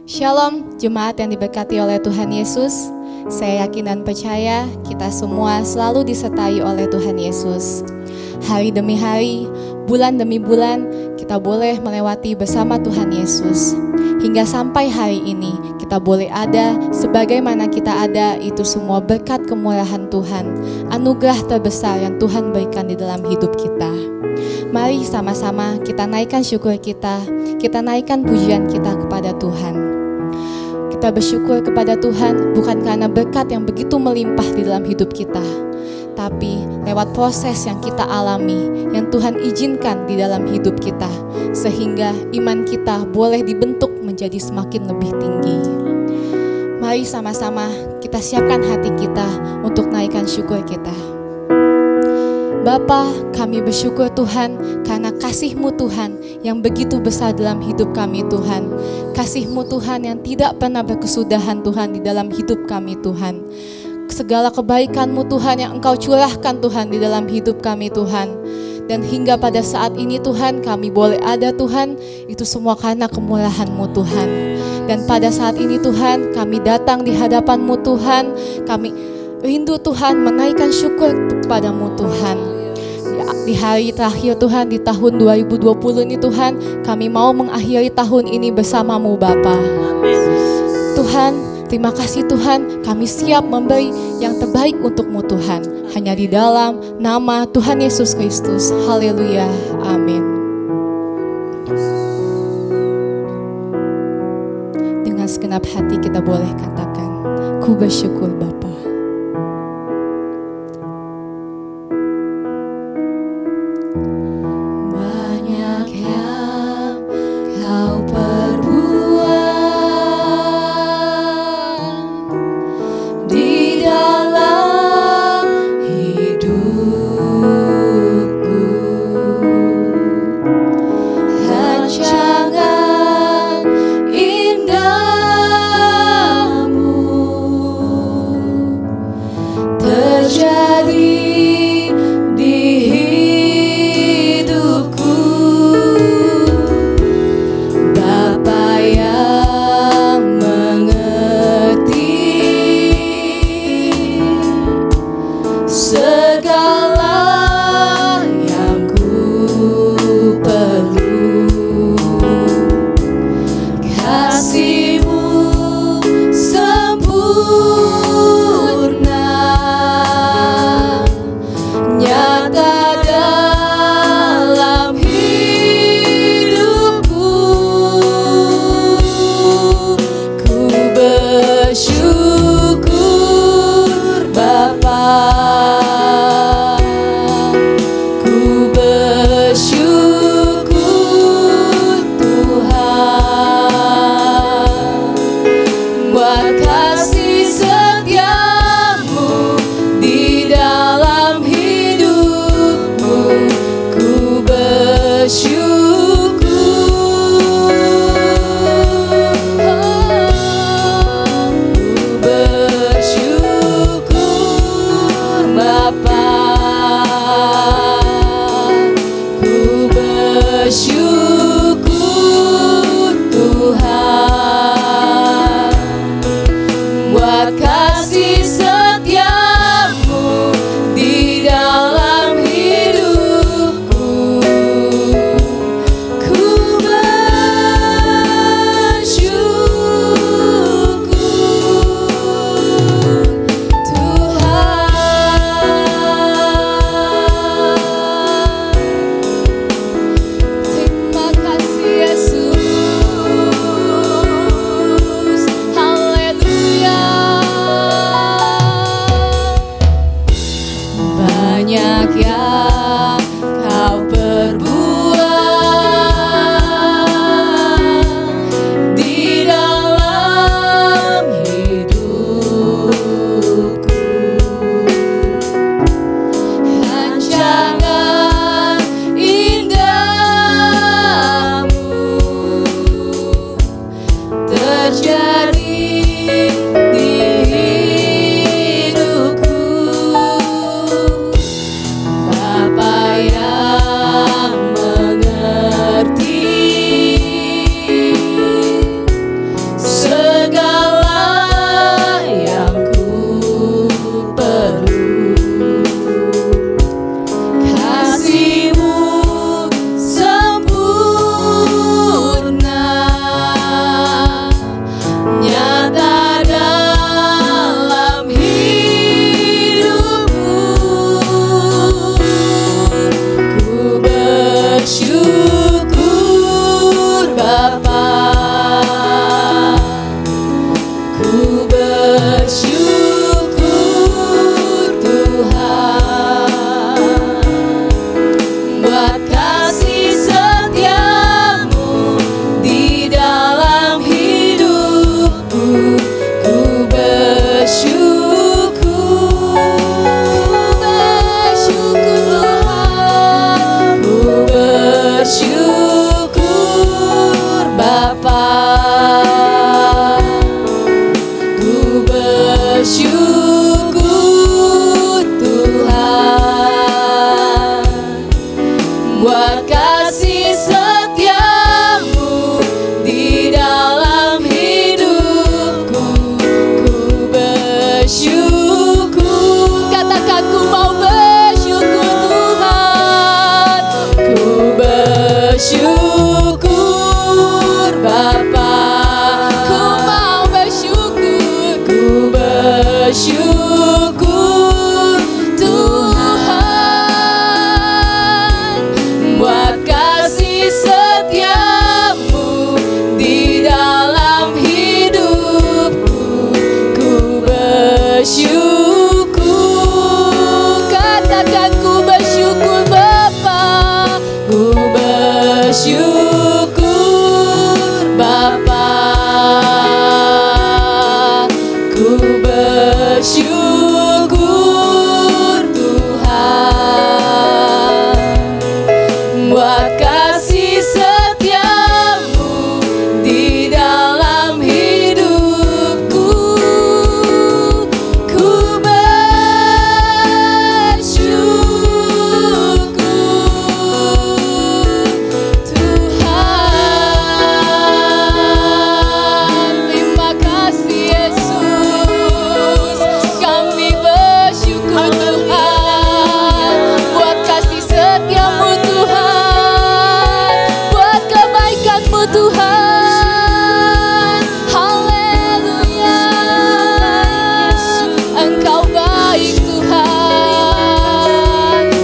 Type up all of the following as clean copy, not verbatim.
Shalom, jemaat yang diberkati oleh Tuhan Yesus. Saya yakin dan percaya kita semua selalu disertai oleh Tuhan Yesus. Hari demi hari, bulan demi bulan, kita boleh melewati bersama Tuhan Yesus. Hingga sampai hari ini, kita boleh ada sebagaimana kita ada, itu semua berkat kemurahan Tuhan, anugerah terbesar yang Tuhan berikan di dalam hidup kita. Mari sama-sama kita naikkan syukur kita naikkan pujian kita kepada Tuhan. Kita bersyukur kepada Tuhan bukan karena berkat yang begitu melimpah di dalam hidup kita, tapi lewat proses yang kita alami, yang Tuhan izinkan di dalam hidup kita, sehingga iman kita boleh dibentuk menjadi semakin lebih tinggi. Mari sama-sama kita siapkan hati kita untuk naikkan syukur kita. Bapa, kami bersyukur Tuhan karena kasih-Mu Tuhan yang begitu besar dalam hidup kami Tuhan. Kasih-Mu Tuhan yang tidak pernah berkesudahan Tuhan di dalam hidup kami Tuhan. Segala kebaikan-Mu Tuhan yang Engkau curahkan Tuhan di dalam hidup kami Tuhan. Dan hingga pada saat ini Tuhan kami boleh ada Tuhan, itu semua karena kemurahan-Mu Tuhan. Dan pada saat ini Tuhan kami datang di hadapan-Mu Tuhan, kami rindu Tuhan menaikkan syukur kepada-Mu Tuhan. Di hari terakhir Tuhan, di tahun 2020 ini Tuhan, kami mau mengakhiri tahun ini bersama-Mu Bapa. Tuhan, terima kasih Tuhan, kami siap memberi yang terbaik untuk-Mu Tuhan. Hanya di dalam nama Tuhan Yesus Kristus. Haleluya. Amin. Dengan segenap hati kita boleh katakan, ku bersyukur Bapa. Rancangan indahmu buat kasih setiamu di dalam hidupku. Ku bersyukur, katakan ku mau bersyukur Tuhan. Ku bersyukur Bapa, ku mau bersyukur, ku bersyukur Tuhan buat kasih setiamu di dalam hidupku. Ku bersyukur, katakan ku bersyukur Bapa, ku bersyukur Bapa, ku bersyukur Tuhan buat kasih setiamu di dalam hidupku. Ku bersyukur Tuhan. Terima kasih Yesus, kami bersyukur Tuhan buat kasih setiamu Tuhan, buat kebaikanmu Tuhan. Haleluya, Engkau baik Tuhan,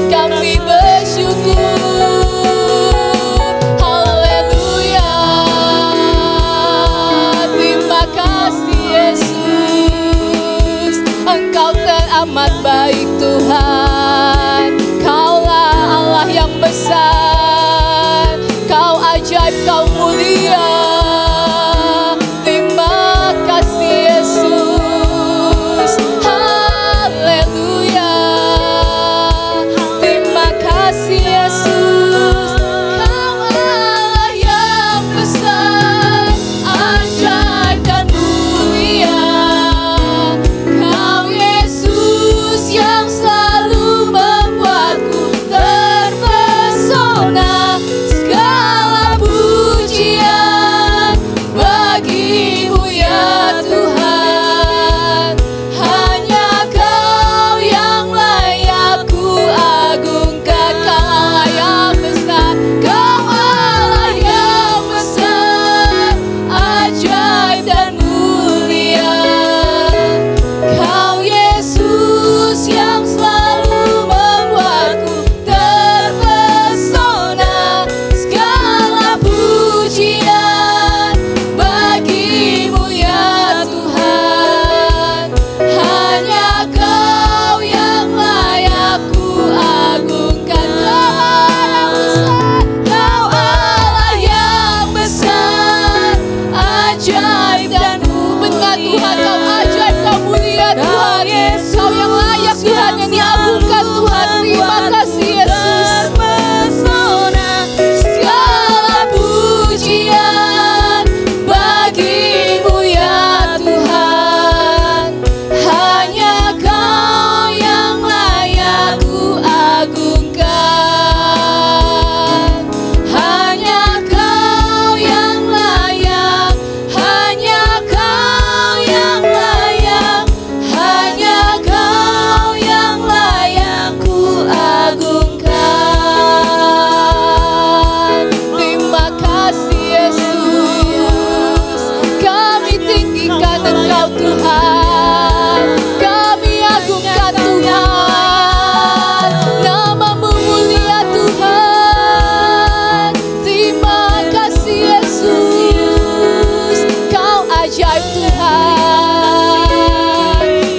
kami bersyukur. Haleluya, terima kasih Yesus, Engkau teramat baik Tuhan. Kaulah Allah yang besar, Kau ajaib, Kau mulia. Terima kasih Yesus. Haleluya, terima kasih Yesus. Kau Allah yang besar, ajaib dan mulia. Kau Yesus yang selalu membuatku terpesona. Segala pujian bagimu ya Tuhan. Hanya Kau yang layak ku agungkan. Kau Allah yang besar, Kau Allah yang besar, ajaib dan mulia. Kau Yesus yang selalu membuatku terpesona. Segala pujian bagimu ya Tuhan. Hanya Kau yang layak ku agungkan. Kau Allah yang besar, ajaib dan benar Tuhan. Kau ajaib, Kau mulia Tuhan. Kau yang layak Tuhan, yang diagungkan Tuhan. Terima kasih Yesus. Segala pujian bagimu ya Tuhan. Hanya Kau yang layak ku agungkan. Hanya Kau yang layak, hanya Kau yang layak, hanya Kau yang layak ku agungkan. Terima kasih Yesus, kami tinggikan Engkau Tuhan, kami agungkan Tuhan, nama-Mu mulia Tuhan. Terima kasih Yesus, Kau ajaib Tuhan,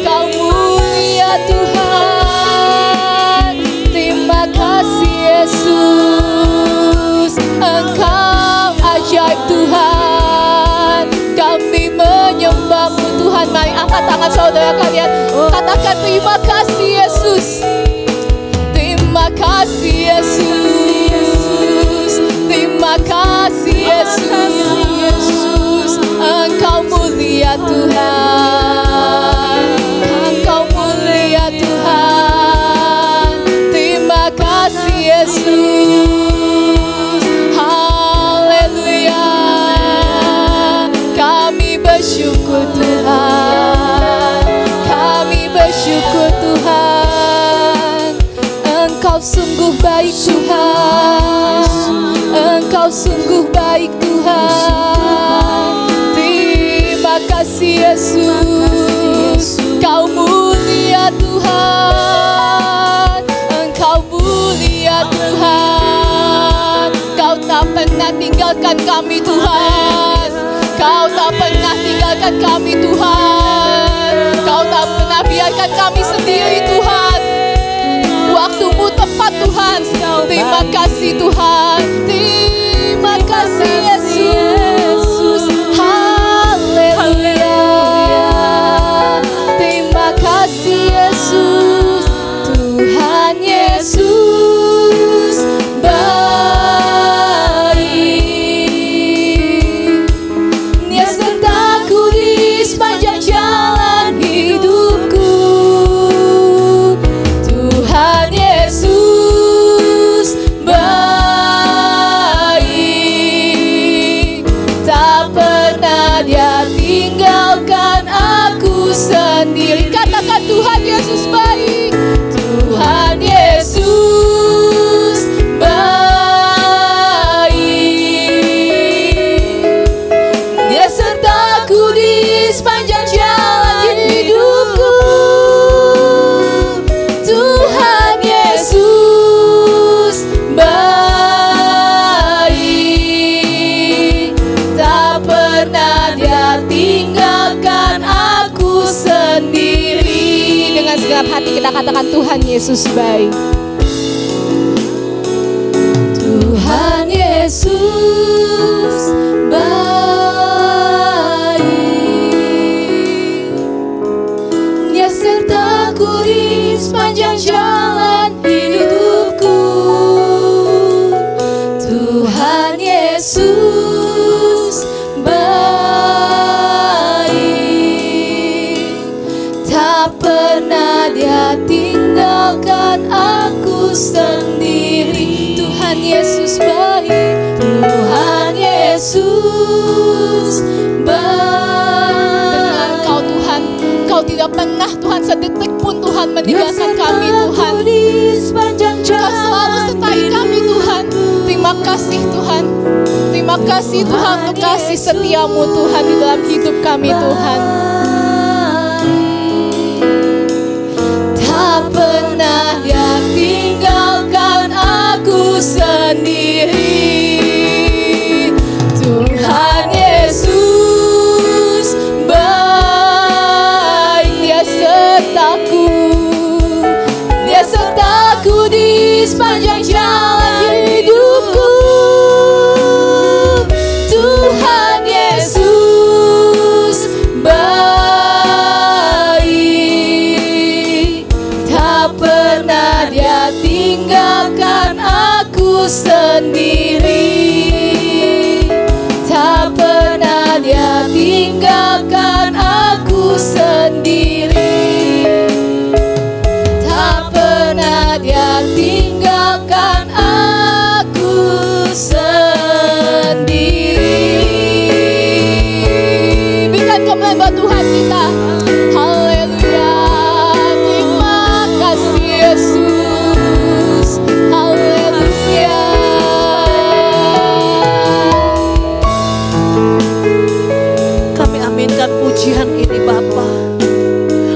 Kau mulia Tuhan. Terima kasih Yesus, Engkau ajaib Tuhan, kami menyembah-Mu Tuhan. Mari angkat tangan saudara kalian, katakan terima kasih Yesus. Terima kasih Yesus, terima kasih Yesus, Engkau mulia Tuhan, Engkau mulia Tuhan. Terima kasih Yesus. sungguh baik Tuhan, Engkau sungguh baik Tuhan. Terima kasih Yesus, Kau mulia Tuhan, Engkau mulia Tuhan. Kau tak pernah tinggalkan kami Tuhan, Kau tak pernah tinggalkan kami Tuhan, Kau tak pernah biarkan kami sendiri Tuhan. Waktumu tepat Tuhan. Terima kasih Tuhan, terima kasih Yesus. Haleluya. Terima kasih Yesus, Tuhan Yesus baik. Dia sertaku di sepanjang jalan hidupku. Tuhan Yesus baik. Tak pernah Dia tinggalkan aku sendiri. Katakan Tuhan Yesus baik. Tuhan Yesus baik. Dia sertaku di sepanjang jalan hidupku. Tuhan Yesus baik. Tak pernah Dia tinggalkan aku sendiri. Dengan segenap hati kita katakan Tuhan Yesus baik. Tuhan Yesus baik. Dia sertaku di sepanjang jalan hidupku. Tuhan Yesus baik. Tak pernah Dia tinggalkan aku sendiri. Tuhan Yesus baik. Tuhan Yesus baik. Dengan Engkau Tuhan, Engkau tidak pernah Tuhan sedetik pun Tuhan meninggalkan kami Tuhan. Engkau selalu sertai kami Tuhan. Terima kasih Tuhan. Terima kasih Tuhan untuk kasih setiamu Tuhan di dalam hidup kami Tuhan. Tak pernah Dia tinggalkan aku sendiri. Tuhan Yesus baik. Dia sertaku, Dia sertaku di sepanjang jalan hidupku. Tuhan Yesus baik. Tak pernah Dia tinggalkan aku sendiri. Tak pernah Dia tinggalkan aku sendiri. Tak pernah Dia tinggalkan aku sendiri. Berikan kemuliaan buat Tuhan kita. Haleluya. Terima kasih Yesus. Haleluya. Kami aminkan pujian ini Bapa.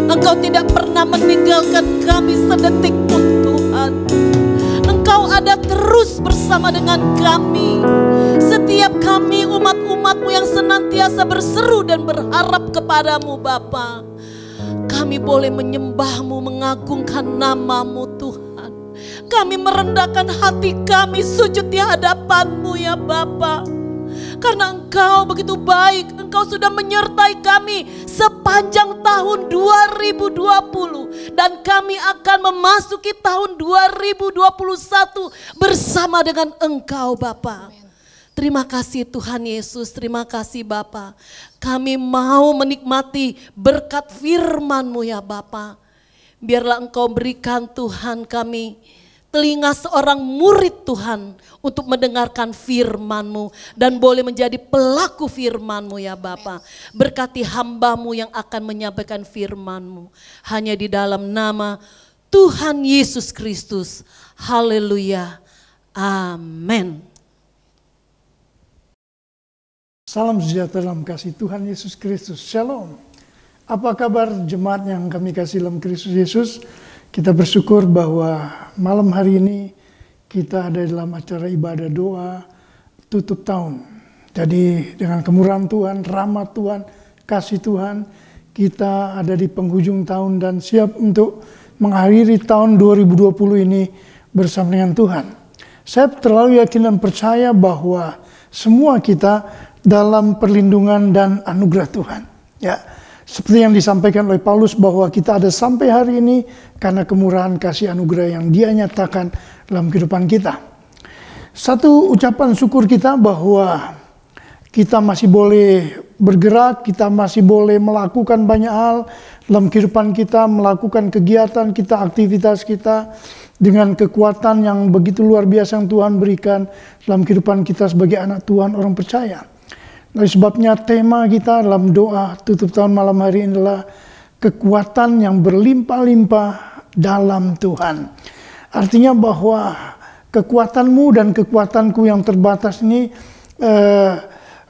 Engkau tidak pernah meninggalkan kami sedetik pun Tuhan. Engkau ada terus bersama dengan kami. Setiap kami umat-umat-Mu yang senantiasa berseru dan berharap kepadamu Bapa. Kami boleh menyembah-Mu, mengagungkan nama-Mu Tuhan. Kami merendahkan hati kami sujud di hadapan-Mu ya Bapa. Karena Engkau begitu baik, Engkau sudah menyertai kami sepanjang tahun 2020. Dan kami akan memasuki tahun 2021 bersama dengan Engkau Bapa. Terima kasih Tuhan Yesus, terima kasih Bapa. Kami mau menikmati berkat firman-Mu ya Bapa. Biarlah Engkau berikan Tuhan kami telinga seorang murid Tuhan untuk mendengarkan firman-Mu dan boleh menjadi pelaku firman-Mu ya Bapa. Berkati hamba-Mu yang akan menyampaikan firman-Mu. Hanya di dalam nama Tuhan Yesus Kristus. Haleluya. Amin. Salam sejahtera dalam kasih Tuhan Yesus Kristus. Shalom. Apa kabar jemaat yang kami kasih dalam Kristus Yesus? Kita bersyukur bahwa malam hari ini kita ada dalam acara ibadah doa tutup tahun. Jadi dengan kemurahan Tuhan, rahmat Tuhan, kasih Tuhan, kita ada di penghujung tahun dan siap untuk mengakhiri tahun 2020 ini bersama dengan Tuhan. Saya terlalu yakin dan percaya bahwa semua kita dalam perlindungan dan anugerah Tuhan. Ya, seperti yang disampaikan oleh Paulus bahwa kita ada sampai hari ini karena kemurahan kasih anugerah yang Dia nyatakan dalam kehidupan kita. Satu ucapan syukur kita bahwa kita masih boleh bergerak, kita masih boleh melakukan banyak hal dalam kehidupan kita, melakukan kegiatan kita, aktivitas kita dengan kekuatan yang begitu luar biasa yang Tuhan berikan dalam kehidupan kita sebagai anak Tuhan, orang percaya. Oleh sebabnya tema kita dalam doa tutup tahun malam hari ini adalah kekuatan yang berlimpah-limpah dalam Tuhan. Artinya bahwa kekuatanmu dan kekuatanku yang terbatas ini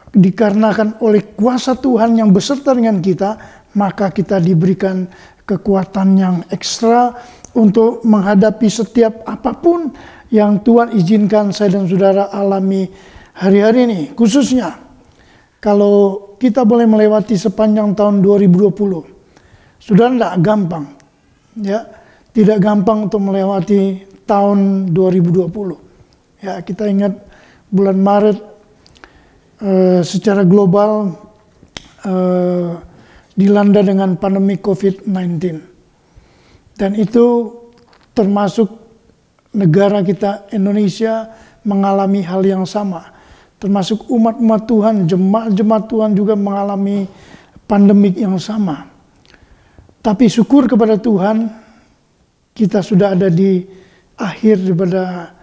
dikarenakan oleh kuasa Tuhan yang beserta dengan kita, maka kita diberikan kekuatan yang ekstra untuk menghadapi setiap apapun yang Tuhan izinkan saya dan saudara alami hari-hari ini. Khususnya kalau kita boleh melewati sepanjang tahun 2020, sudah tidak gampang, ya, tidak gampang untuk melewati tahun 2020. Ya, kita ingat bulan Maret secara global dilanda dengan pandemi COVID-19. Dan itu termasuk negara kita Indonesia mengalami hal yang sama. Termasuk umat-umat Tuhan, jemaat-jemaat Tuhan juga mengalami pandemik yang sama. Tapi syukur kepada Tuhan, kita sudah ada di akhir daripada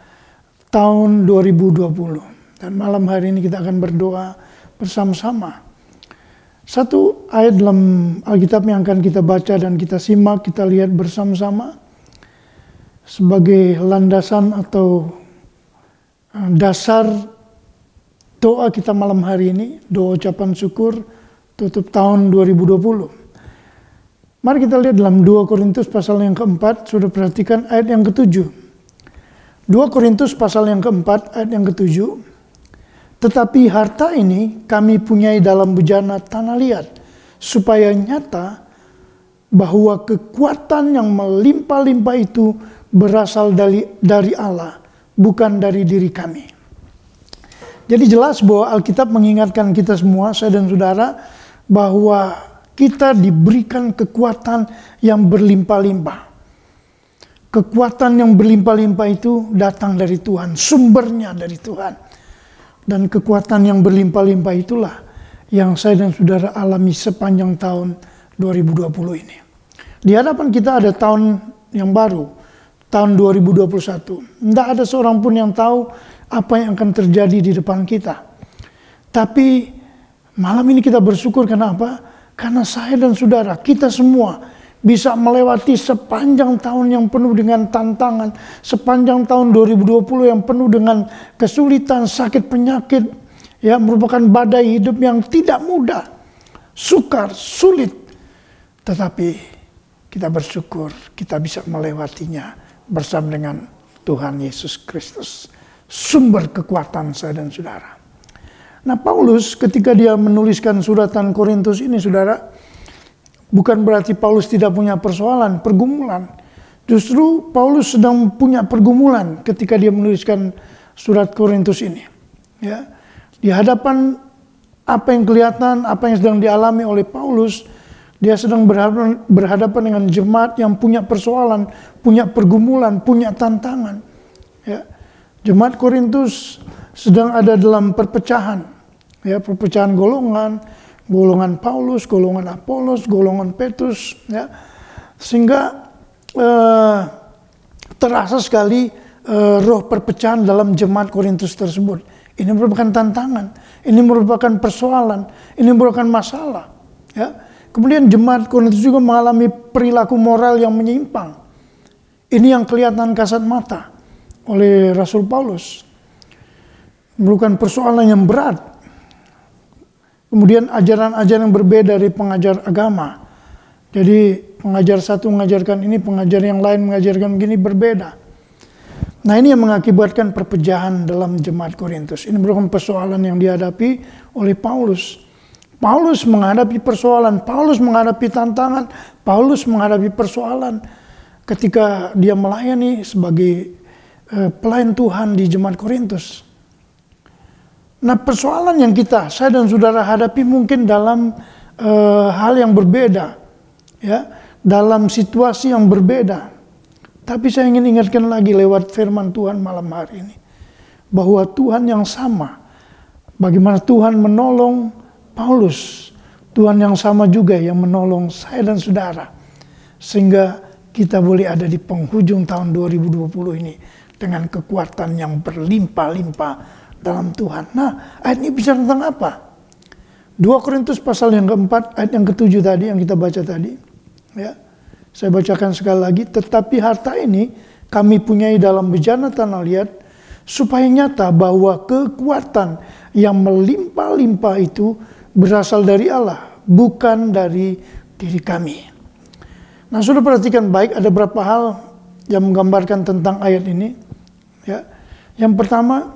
tahun 2020. Dan malam hari ini kita akan berdoa bersama-sama. Satu ayat dalam Alkitab yang akan kita baca dan kita simak, kita lihat bersama-sama sebagai landasan atau dasar doa kita malam hari ini, doa ucapan syukur tutup tahun 2020. Mari kita lihat dalam 2 Korintus pasal yang keempat, sudah perhatikan ayat yang ke-7. 2 Korintus pasal yang keempat ayat yang ke-7. Tetapi harta ini kami punyai dalam bejana tanah liat, supaya nyata bahwa kekuatan yang melimpah-limpah itu berasal dari Allah, bukan dari diri kami. Jadi jelas bahwa Alkitab mengingatkan kita semua, saya dan saudara, bahwa kita diberikan kekuatan yang berlimpah-limpah. Kekuatan yang berlimpah-limpah itu datang dari Tuhan, sumbernya dari Tuhan. Dan kekuatan yang berlimpah-limpah itulah yang saya dan saudara alami sepanjang tahun 2020 ini. Di hadapan kita ada tahun yang baru, tahun 2021. Tidak ada seorang pun yang tahu apa yang akan terjadi di depan kita. Tapi malam ini kita bersyukur karena apa? Karena saya dan saudara, kita semua bisa melewati sepanjang tahun yang penuh dengan tantangan, sepanjang tahun 2020 yang penuh dengan kesulitan, sakit, penyakit, ya, merupakan badai hidup yang tidak mudah, sukar, sulit. Tetapi kita bersyukur kita bisa melewatinya bersama dengan Tuhan Yesus Kristus, sumber kekuatan saya dan saudara. Nah, Paulus ketika dia menuliskan suratan Korintus ini, saudara, bukan berarti Paulus tidak punya persoalan, pergumulan. Justru Paulus sedang punya pergumulan ketika dia menuliskan surat Korintus ini. Ya, di hadapan apa yang kelihatan, apa yang sedang dialami oleh Paulus, dia sedang berhadapan dengan jemaat yang punya persoalan, punya pergumulan, punya tantangan. Ya, jemaat Korintus sedang ada dalam perpecahan. Ya, perpecahan golongan Paulus, golongan Apolos, golongan Petrus, ya, sehingga terasa sekali roh perpecahan dalam jemaat Korintus tersebut. Ini merupakan tantangan, ini merupakan persoalan, ini merupakan masalah. Ya. Kemudian jemaat Korintus juga mengalami perilaku moral yang menyimpang. Ini yang kelihatan kasat mata oleh Rasul Paulus. Bukan persoalan yang berat. Kemudian ajaran-ajaran yang berbeda dari pengajar agama. Jadi pengajar satu mengajarkan ini, pengajar yang lain mengajarkan begini, berbeda. Nah, ini yang mengakibatkan perpecahan dalam jemaat Korintus. Ini merupakan persoalan yang dihadapi oleh Paulus. Paulus menghadapi persoalan, Paulus menghadapi tantangan, Paulus menghadapi persoalan ketika dia melayani sebagai pelayan Tuhan di jemaat Korintus. Nah, persoalan yang saya dan saudara hadapi mungkin dalam hal yang berbeda, ya, dalam situasi yang berbeda. Tapi saya ingin ingatkan lagi lewat firman Tuhan malam hari ini, bahwa Tuhan yang sama, bagaimana Tuhan menolong Paulus, Tuhan yang sama juga yang menolong saya dan saudara, sehingga kita boleh ada di penghujung tahun 2020 ini dengan kekuatan yang berlimpah-limpah dalam Tuhan. Nah, ayat ini bicara tentang apa? 2 Korintus pasal yang keempat, ayat yang ketujuh tadi yang kita baca tadi. Ya, saya bacakan sekali lagi. Tetapi harta ini kami punyai dalam bejana tanah liat, supaya nyata bahwa kekuatan yang melimpah-limpah itu berasal dari Allah, bukan dari diri kami. Nah, sudah perhatikan baik, ada beberapa hal yang menggambarkan tentang ayat ini. Ya, yang pertama,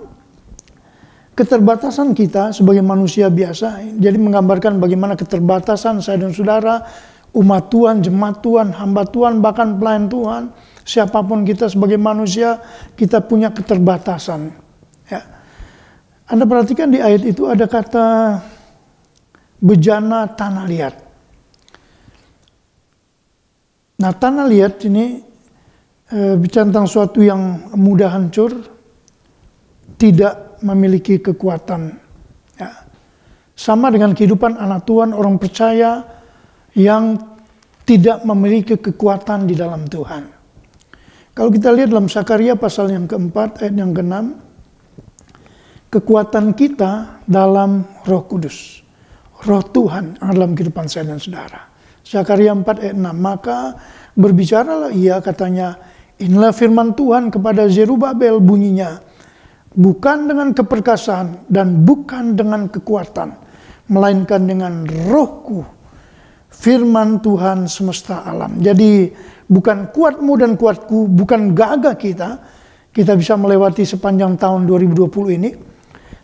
keterbatasan kita sebagai manusia biasa, jadi menggambarkan bagaimana keterbatasan saya dan saudara, umat Tuhan, jemaat Tuhan, hamba Tuhan, bahkan pelayan Tuhan, siapapun kita sebagai manusia, kita punya keterbatasan. Ya. Anda perhatikan di ayat itu ada kata bejana tanah liat. Nah, tanah liat ini bicara tentang suatu yang mudah hancur, tidak memiliki kekuatan. Ya. Sama dengan kehidupan anak Tuhan, orang percaya yang tidak memiliki kekuatan di dalam Tuhan. Kalau kita lihat dalam Sakaria pasal yang keempat, ayat yang ke-6, kekuatan kita dalam Roh Kudus, Roh Tuhan dalam kehidupan saya dan saudara. Sakaria 4 ayat 6, maka berbicaralah ia, katanya, inilah firman Tuhan kepada Zerubabel, bunyinya, bukan dengan keperkasaan dan bukan dengan kekuatan, melainkan dengan Rohku, firman Tuhan semesta alam. Jadi bukan kuatmu dan kuatku, bukan gagah kita bisa melewati sepanjang tahun 2020 ini,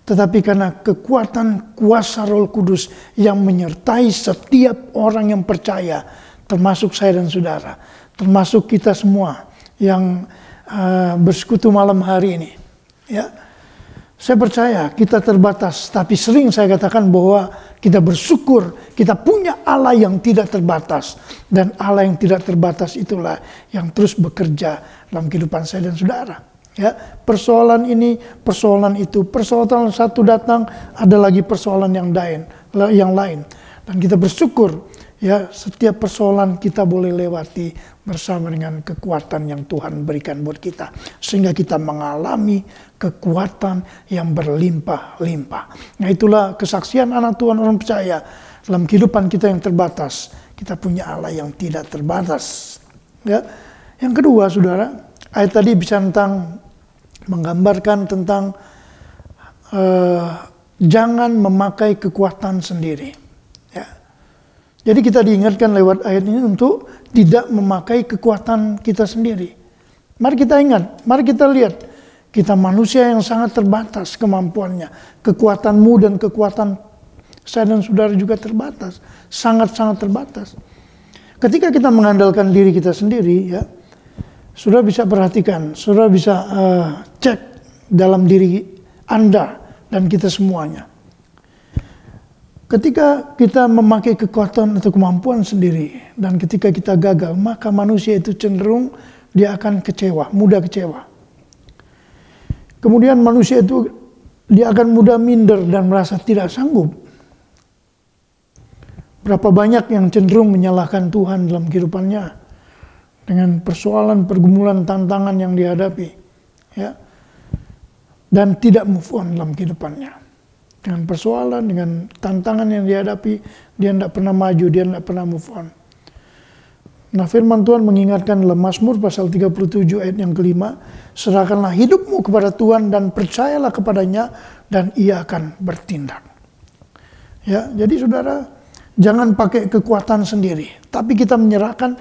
tetapi karena kekuatan kuasa Roh Kudus yang menyertai setiap orang yang percaya, termasuk saya dan saudara, termasuk kita semua yang bersekutu malam hari ini. Ya, saya percaya kita terbatas, tapi sering saya katakan bahwa kita bersyukur kita punya Allah yang tidak terbatas, dan Allah yang tidak terbatas itulah yang terus bekerja dalam kehidupan saya dan saudara. Ya, persoalan ini, persoalan itu, persoalan satu datang, ada lagi persoalan yang lain, dan kita bersyukur. Ya, setiap persoalan kita boleh lewati bersama dengan kekuatan yang Tuhan berikan buat kita. Sehingga kita mengalami kekuatan yang berlimpah-limpah. Nah, itulah kesaksian anak Tuhan, orang percaya. Dalam kehidupan kita yang terbatas, kita punya Allah yang tidak terbatas. Ya. Yang kedua, saudara, ayat tadi bicara tentang, menggambarkan tentang jangan memakai kekuatan sendiri. Jadi kita diingatkan lewat ayat ini untuk tidak memakai kekuatan kita sendiri. Mari kita ingat, mari kita lihat. Kita manusia yang sangat terbatas kemampuannya. Kekuatanmu dan kekuatan saya dan saudara juga terbatas. Sangat-sangat terbatas. Ketika kita mengandalkan diri kita sendiri, ya, saudara bisa perhatikan, saudara bisa cek dalam diri Anda dan kita semuanya. Ketika kita memakai kekuatan atau kemampuan sendiri, dan ketika kita gagal, maka manusia itu cenderung dia akan kecewa, mudah kecewa. Kemudian manusia itu dia akan mudah minder dan merasa tidak sanggup. Berapa banyak yang cenderung menyalahkan Tuhan dalam kehidupannya dengan persoalan, pergumulan, tantangan yang dihadapi, ya, dan tidak move on dalam kehidupannya. Dengan persoalan, dengan tantangan yang dihadapi, dia tidak pernah maju, dia tidak pernah move on. Nah, firman Tuhan mengingatkan dalam Mazmur pasal 37 ayat yang kelima, serahkanlah hidupmu kepada Tuhan dan percayalah kepadanya dan ia akan bertindak. Ya, jadi saudara, jangan pakai kekuatan sendiri, tapi kita menyerahkan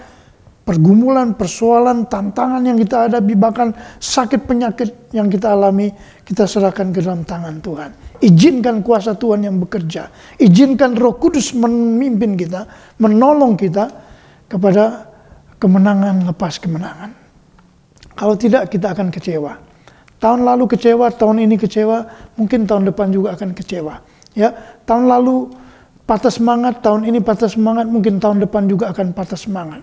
pergumulan, persoalan, tantangan yang kita hadapi, bahkan sakit penyakit yang kita alami, kita serahkan ke dalam tangan Tuhan. Izinkan kuasa Tuhan yang bekerja, izinkan Roh Kudus memimpin kita, menolong kita kepada kemenangan lepas kemenangan. Kalau tidak, kita akan kecewa. Tahun lalu kecewa, tahun ini kecewa, mungkin tahun depan juga akan kecewa. Ya, tahun lalu patah semangat, tahun ini patah semangat, mungkin tahun depan juga akan patah semangat.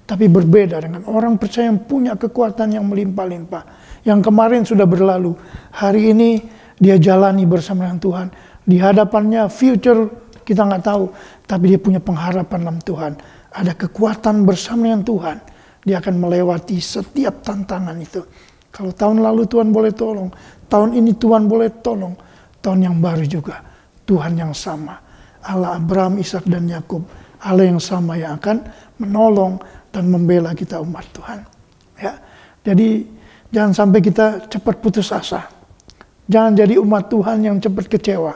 Tapi berbeda dengan orang percaya yang punya kekuatan yang melimpah-limpah. Yang kemarin sudah berlalu, hari ini dia jalani bersama dengan Tuhan. Di hadapannya future kita nggak tahu, tapi dia punya pengharapan dalam Tuhan. Ada kekuatan bersama dengan Tuhan. Dia akan melewati setiap tantangan itu. Kalau tahun lalu Tuhan boleh tolong, tahun ini Tuhan boleh tolong, tahun yang baru juga Tuhan yang sama. Allah Abraham, Ishak dan Yakub, Allah yang sama yang akan menolong dan membela kita umat Tuhan. Ya, jadi jangan sampai kita cepat putus asa. Jangan jadi umat Tuhan yang cepat kecewa.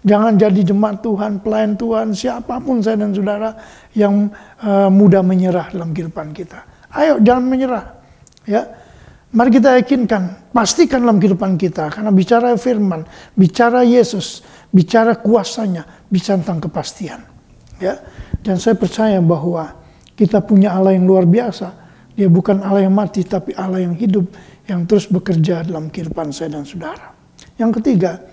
Jangan jadi jemaat Tuhan, pelayan Tuhan, siapapun saya dan saudara yang mudah menyerah dalam kehidupan kita. Ayo jangan menyerah. Ya, mari kita yakinkan, pastikan dalam kehidupan kita, karena bicara firman, bicara Yesus, bicara kuasanya, bicara tentang kepastian. Ya, dan saya percaya bahwa kita punya Allah yang luar biasa. Dia bukan Allah yang mati, tapi Allah yang hidup, yang terus bekerja dalam kehidupan saya dan saudara. Yang ketiga,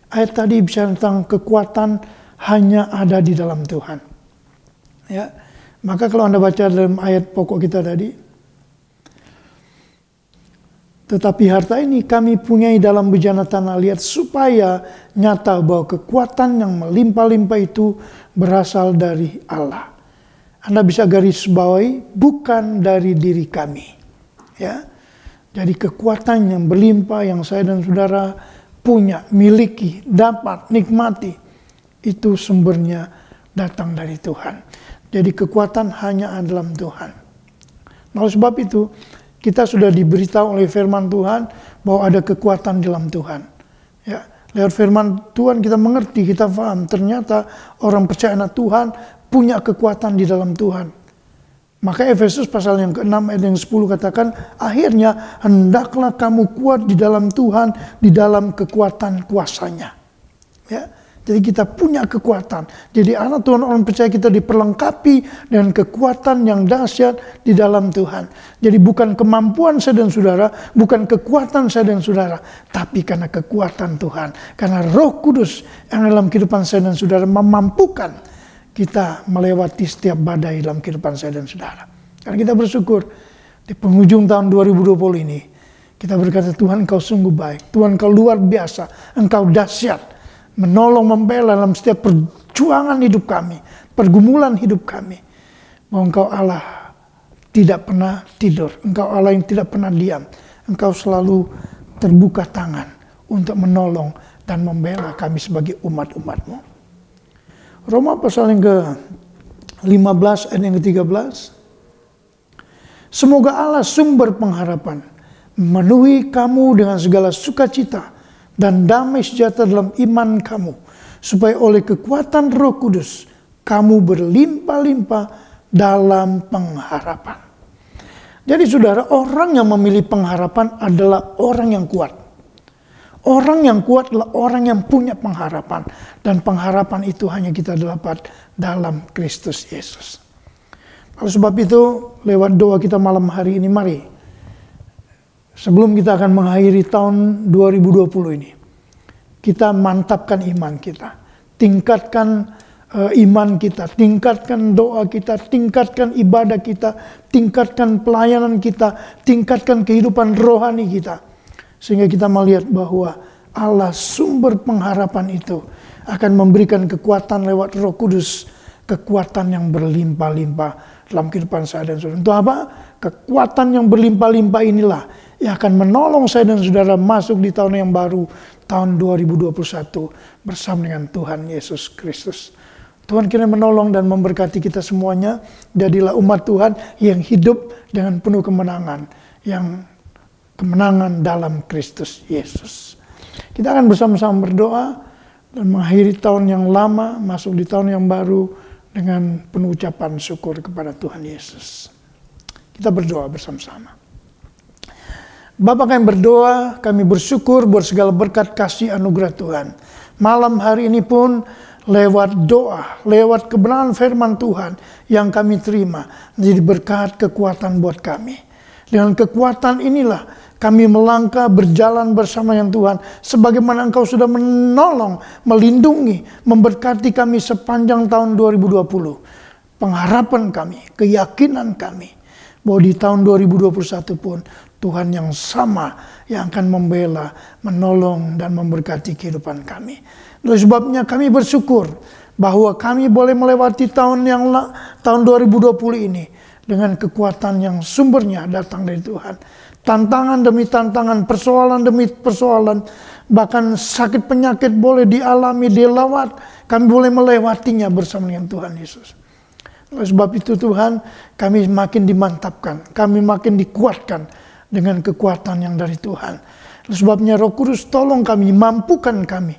ayat tadi bicara tentang kekuatan hanya ada di dalam Tuhan. Ya, maka kalau Anda baca dalam ayat pokok kita tadi, tetapi harta ini kami punyai dalam bejana tanah liat supaya nyata bahwa kekuatan yang melimpah-limpah itu berasal dari Allah. Anda bisa garis bawahi, bukan dari diri kami. Ya, jadi kekuatan yang berlimpah yang saya dan saudara punya, miliki, dapat, nikmati, itu sumbernya datang dari Tuhan. Jadi kekuatan hanya ada dalam Tuhan. Nah, oleh sebab itu, kita sudah diberitahu oleh firman Tuhan bahwa ada kekuatan dalam Tuhan. Ya, lewat firman Tuhan kita mengerti, kita paham, ternyata orang percaya anak Tuhan punya kekuatan di dalam Tuhan. Maka Efesus pasal yang ke-6 ayat yang 10 katakan, akhirnya hendaklah kamu kuat di dalam Tuhan, di dalam kekuatan kuasanya. Ya, jadi kita punya kekuatan. Jadi anak Tuhan, orang percaya kita diperlengkapi dengan kekuatan yang dahsyat di dalam Tuhan. Jadi bukan kemampuan saya dan saudara, bukan kekuatan saya dan saudara, tapi karena kekuatan Tuhan. Karena Roh Kudus yang dalam kehidupan saya dan saudara memampukan kita melewati setiap badai dalam kehidupan saya dan saudara. Karena kita bersyukur di penghujung tahun 2020 ini, kita berkata, Tuhan Engkau sungguh baik, Tuhan Engkau luar biasa, Engkau dahsyat, menolong, membela dalam setiap perjuangan hidup kami, pergumulan hidup kami. Bahwa Engkau Allah tidak pernah tidur, Engkau Allah yang tidak pernah diam, Engkau selalu terbuka tangan untuk menolong dan membela kami sebagai umat-umat-Mu. Roma pasal yang ke-15 ayat yang ke-13. Semoga Allah sumber pengharapan memenuhi kamu dengan segala sukacita dan damai sejahtera dalam iman kamu, supaya oleh kekuatan Roh Kudus kamu berlimpah-limpah dalam pengharapan. Jadi saudara, orang yang memilih pengharapan adalah orang yang kuat. Orang yang kuat adalah orang yang punya pengharapan. Dan pengharapan itu hanya kita dapat dalam Kristus Yesus. Oleh sebab itu, lewat doa kita malam hari ini, mari, sebelum kita akan mengakhiri tahun 2020 ini, kita mantapkan iman kita. Tingkatkan iman kita, tingkatkan doa kita, tingkatkan ibadah kita, tingkatkan pelayanan kita, tingkatkan kehidupan rohani kita. Sehingga kita melihat bahwa Allah sumber pengharapan itu akan memberikan kekuatan lewat Roh Kudus, kekuatan yang berlimpah-limpah dalam kehidupan saya dan saudara. Untuk apa? Kekuatan yang berlimpah-limpah inilah yang akan menolong saya dan saudara masuk di tahun yang baru, tahun 2021 bersama dengan Tuhan Yesus Kristus. Tuhan kiranya menolong dan memberkati kita semuanya. Jadilah umat Tuhan yang hidup dengan penuh kemenangan. Yang kemenangan dalam Kristus Yesus. Kita akan bersama-sama berdoa dan mengakhiri tahun yang lama, masuk di tahun yang baru dengan penuh ucapan syukur kepada Tuhan Yesus. Kita berdoa bersama-sama. Bapa, kami berdoa, kami bersyukur buat segala berkat kasih anugerah Tuhan. Malam hari ini pun lewat doa, lewat kebenaran firman Tuhan yang kami terima, menjadi berkat kekuatan buat kami. Dengan kekuatan inilah kami melangkah berjalan bersama yang Tuhan. Sebagaimana Engkau sudah menolong, melindungi, memberkati kami sepanjang tahun 2020. Pengharapan kami, keyakinan kami, bahwa di tahun 2021 pun Tuhan yang sama yang akan membela, menolong, dan memberkati kehidupan kami. Oleh sebabnya kami bersyukur bahwa kami boleh melewati tahun 2020 ini dengan kekuatan yang sumbernya datang dari Tuhan. Tantangan demi tantangan, persoalan demi persoalan, bahkan sakit penyakit boleh dialami, dilewat. Kami boleh melewatinya bersama dengan Tuhan Yesus. Oleh sebab itu Tuhan, kami makin dimantapkan, kami makin dikuatkan dengan kekuatan yang dari Tuhan. Oleh sebabnya Roh Kudus tolong kami, mampukan kami,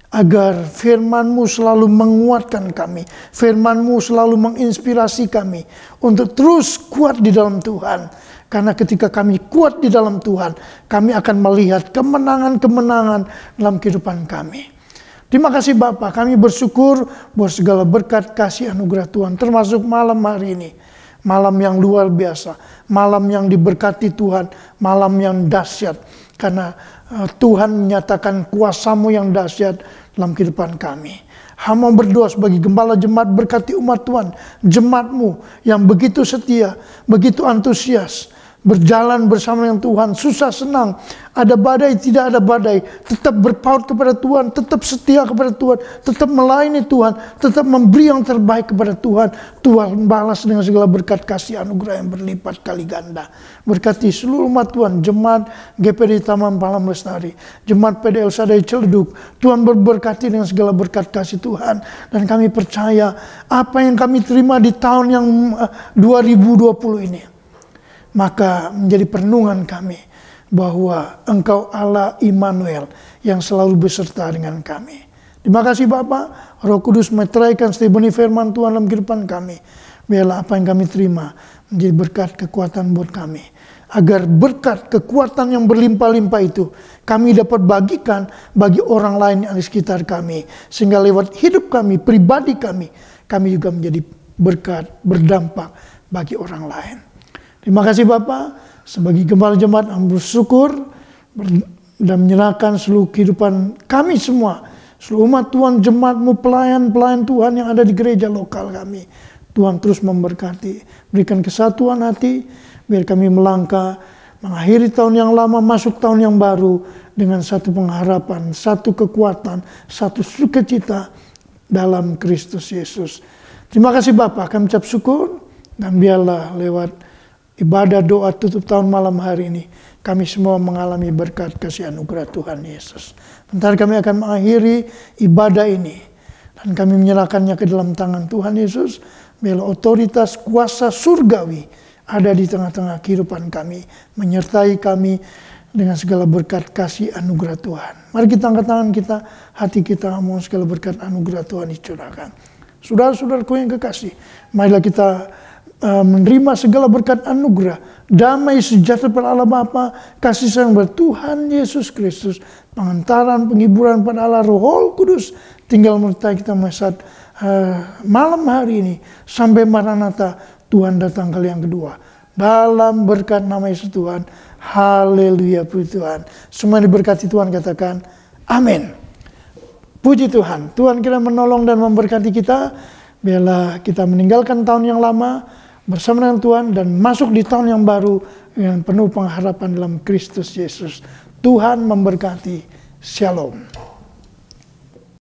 agar firman-Mu selalu menguatkan kami, firman-Mu selalu menginspirasi kami untuk terus kuat di dalam Tuhan. Karena ketika kami kuat di dalam Tuhan, kami akan melihat kemenangan-kemenangan dalam kehidupan kami. Terima kasih Bapa, kami bersyukur buat segala berkat kasih anugerah Tuhan, termasuk malam hari ini. Malam yang luar biasa, malam yang diberkati Tuhan, malam yang dahsyat. Karena Tuhan menyatakan kuasa-Mu yang dahsyat dalam kehidupan kami. Hamba berdoa sebagai gembala jemaat, berkati umat Tuhan, jemaat-Mu yang begitu setia, begitu antusias, berjalan bersama dengan Tuhan, susah senang, ada badai, tidak ada badai, tetap berpaut kepada Tuhan, tetap setia kepada Tuhan, tetap melayani Tuhan, tetap memberi yang terbaik kepada Tuhan. Tuhan balas dengan segala berkat kasih anugerah yang berlipat kali ganda. Berkati seluruh umat Tuhan, jemaat GPD Taman Palang Lestari, jemaat PDL Sadai Celeduk. Tuhan berberkati dengan segala berkat kasih Tuhan. Dan kami percaya apa yang kami terima di tahun yang 2020 ini, maka menjadi perenungan kami bahwa Engkau Allah Immanuel yang selalu beserta dengan kami. Terima kasih Bapa, Roh Kudus meteraikan setiap benih firman Tuhan dalam kehidupan kami. Biarlah apa yang kami terima menjadi berkat kekuatan buat kami. Agar berkat kekuatan yang berlimpah-limpah itu kami dapat bagikan bagi orang lain yang di sekitar kami. Sehingga lewat hidup kami, pribadi kami juga menjadi berkat, berdampak bagi orang lain. Terima kasih Bapak, sebagai gembala jemaat kami bersyukur dan menyerahkan seluruh kehidupan kami semua, seluruh umat Tuhan, jemaat-Mu, pelayan-pelayan Tuhan yang ada di gereja lokal kami. Tuhan terus memberkati, berikan kesatuan hati, biar kami melangkah, mengakhiri tahun yang lama, masuk tahun yang baru, dengan satu pengharapan, satu kekuatan, satu sukacita dalam Kristus Yesus. Terima kasih Bapak, kami ucap syukur, dan biarlah lewat ibadah doa tutup tahun malam hari ini, kami semua mengalami berkat kasih anugerah Tuhan Yesus. Bentar kami akan mengakhiri ibadah ini, dan kami menyerahkannya ke dalam tangan Tuhan Yesus. Biarlah otoritas kuasa surgawi ada di tengah-tengah kehidupan kami, menyertai kami dengan segala berkat kasih anugerah Tuhan. Mari kita angkat tangan kita, hati kita mau segala berkat anugerah Tuhan dicurahkan. Saudara-saudaraku yang kekasih, marilah kita menerima segala berkat anugerah, damai sejahtera pada Allah Bapa, kasih sayang pada Tuhan Yesus Kristus, pengantaran, penghiburan pada Allah Roh Kudus, tinggal menyertai kita saat malam hari ini, sampai Maranatha, Tuhan datang kali yang kedua. Dalam berkat nama Yesus Tuhan, haleluya, puji Tuhan. Semua diberkati Tuhan, katakan amin. Puji Tuhan, Tuhan kira menolong dan memberkati kita. Biarlah kita meninggalkan tahun yang lama bersama dengan Tuhan dan masuk di tahun yang baru dengan penuh pengharapan dalam Kristus Yesus. Tuhan memberkati. Shalom.